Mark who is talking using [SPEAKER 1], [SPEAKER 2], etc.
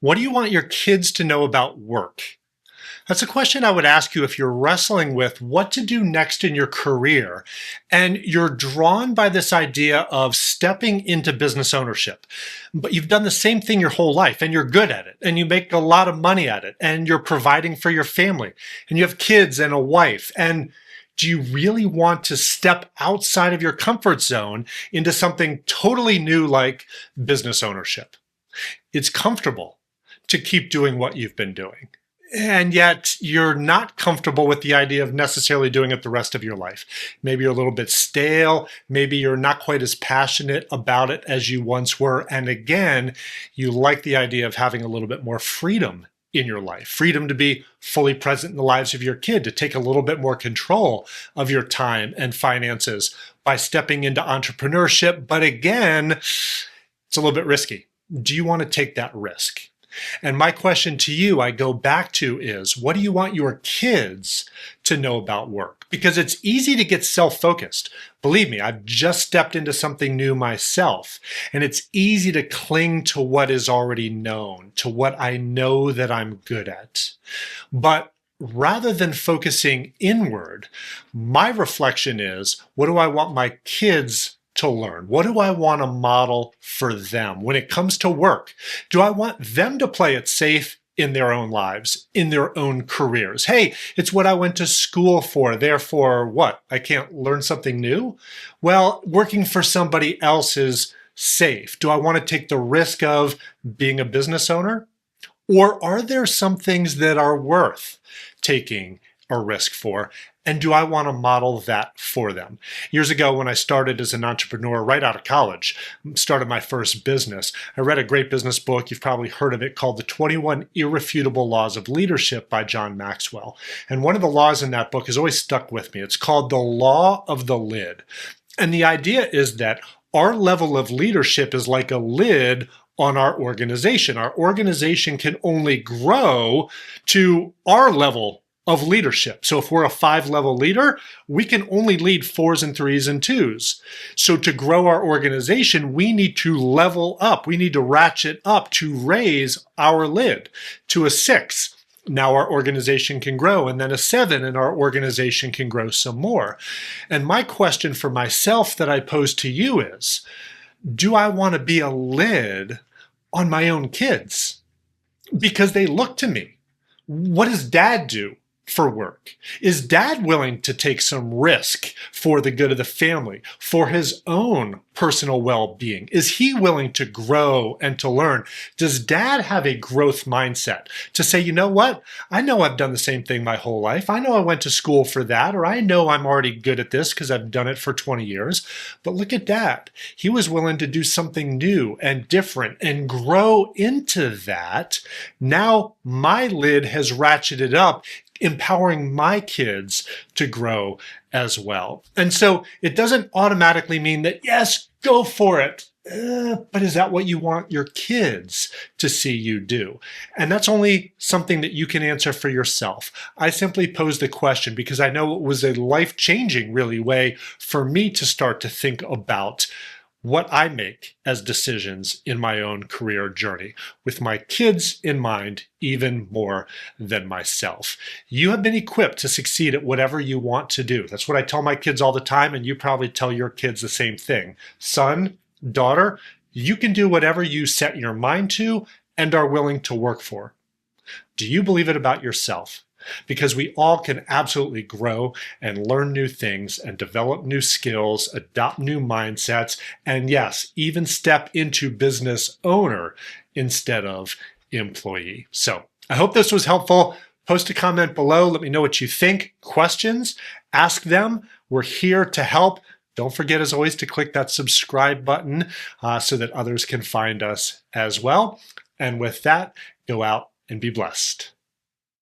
[SPEAKER 1] What do you want your kids to know about work? That's a question I would ask you if you're wrestling with what to do next in your career and you're drawn by this idea of stepping into business ownership. But you've done the same thing your whole life and you're good at it and you make a lot of money at it and you're providing for your family and you have kids and a wife. And do you really want to step outside of your comfort zone into something totally new like business ownership? It's comfortable to keep doing what you've been doing. And yet you're not comfortable with the idea of necessarily doing it the rest of your life. Maybe you're a little bit stale. Maybe you're not quite as passionate about it as you once were. And again, you like the idea of having a little bit more freedom in your life, freedom to be fully present in the lives of your kid, to take a little bit more control of your time and finances by stepping into entrepreneurship. But again, it's a little bit risky. Do you want to take that risk? And my question to you, I go back to is, what do you want your kids to know about work? Because it's easy to get self-focused. Believe me, I've just stepped into something new myself, and it's easy to cling to what is already known, to what I know that I'm good at. But rather than focusing inward, my reflection is, what do I want my kids to learn? What do I want to model for them when it comes to work? Do I want them to play it safe in their own lives, in their own careers? Hey, it's what I went to school for, therefore what? I can't learn something new? Well, working for somebody else is safe. Do I want to take the risk of being a business owner? Or are there some things that are worth taking a risk for? And do I want to model that for them? Years ago, when I started as an entrepreneur right out of college, started my first business, I read a great business book, you've probably heard of it, called The 21 Irrefutable Laws of Leadership by John Maxwell. And one of the laws in that book has always stuck with me. It's called the law of the lid. And the idea is that our level of leadership is like a lid on our organization. Our organization can only grow to our level of leadership. So if we're a 5-level leader, we can only lead 4s and 3s and 2s. So to grow our organization, we need to level up. We need to ratchet up to raise our lid to a 6. Now our organization can grow, and then a 7, and our organization can grow some more. And my question for myself that I pose to you is, do I want to be a lid on my own kids? Because they look to me. What does dad do for work? Is dad willing to take some risk for the good of the family, for his own personal well-being? Is he willing to grow and to learn? Does dad have a growth mindset to say, you know what? I know I've done the same thing my whole life. I know I went to school for that, or I know I'm already good at this because I've done it for 20 years. But look at dad. He was willing to do something new and different and grow into that. Now my lid has ratcheted up, empowering my kids to grow as well. And so it doesn't automatically mean that, yes, go for it. But is that what you want your kids to see you do? And that's only something that you can answer for yourself. I simply pose the question because I know it was a life-changing, really, way for me to start to think about what I make as decisions in my own career journey, with my kids in mind even more than myself. You have been equipped to succeed at whatever you want to do. That's what I tell my kids all the time, and you probably tell your kids the same thing. Son, daughter, you can do whatever you set your mind to and are willing to work for. Do you believe it about yourself? Because we all can absolutely grow and learn new things and develop new skills, adopt new mindsets, and yes, even step into business owner instead of employee. So I hope this was helpful. Post a comment below. Let me know what you think. Questions, ask them. We're here to help. Don't forget, as always, to click that subscribe button so that others can find us as well. And with that, go out and be blessed.